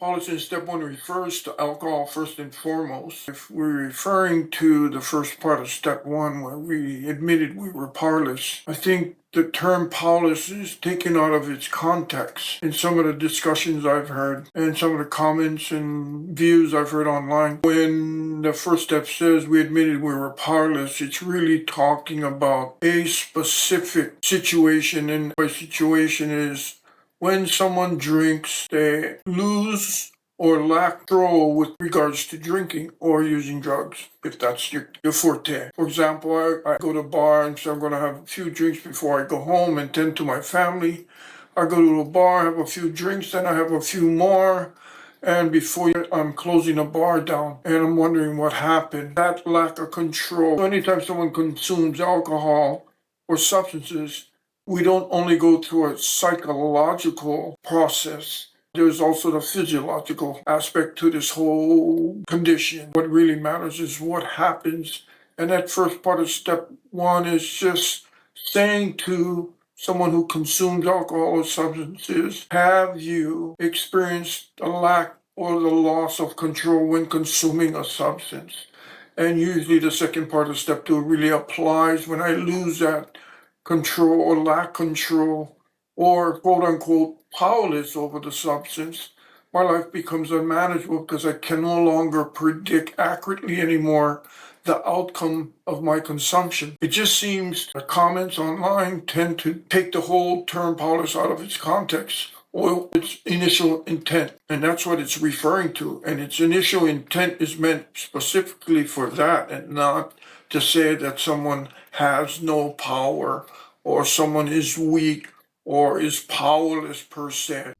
Powerlessness step one refers to alcohol first and foremost. If we're referring to the first part of step one, where we admitted we were powerless, I think the term powerless is taken out of its context in some of the discussions I've heard and some of the comments and views I've heard online. When the first step says we admitted we were powerless, it's really talking about a specific situation, and by situation is when someone drinks, they lose or lack control with regards to drinking or using drugs, if that's your forte. For example, I go to a bar and say I'm going to have a few drinks before I go home and tend to my family. I go to a bar, have a few drinks, then I have a few more, and before I'm closing the bar down, and I'm wondering what happened. That lack of control. So anytime someone consumes alcohol or substances, we don't only go through a psychological process, there's also the physiological aspect to this whole condition. What really matters is what happens. And that first part of step one is just saying to someone who consumes alcohol or substances, have you experienced a lack or the loss of control when consuming a substance? And usually the second part of step two really applies when I lose that control or lack control or quote unquote powerless over the substance. My life becomes unmanageable because I can no longer predict accurately anymore the outcome of my consumption. It just seems the comments online tend to take the whole term powerless out of its context or its initial intent. And that's what it's referring to. And its initial intent is meant specifically for that and not to say that someone has no power or someone is weak or is powerless per se.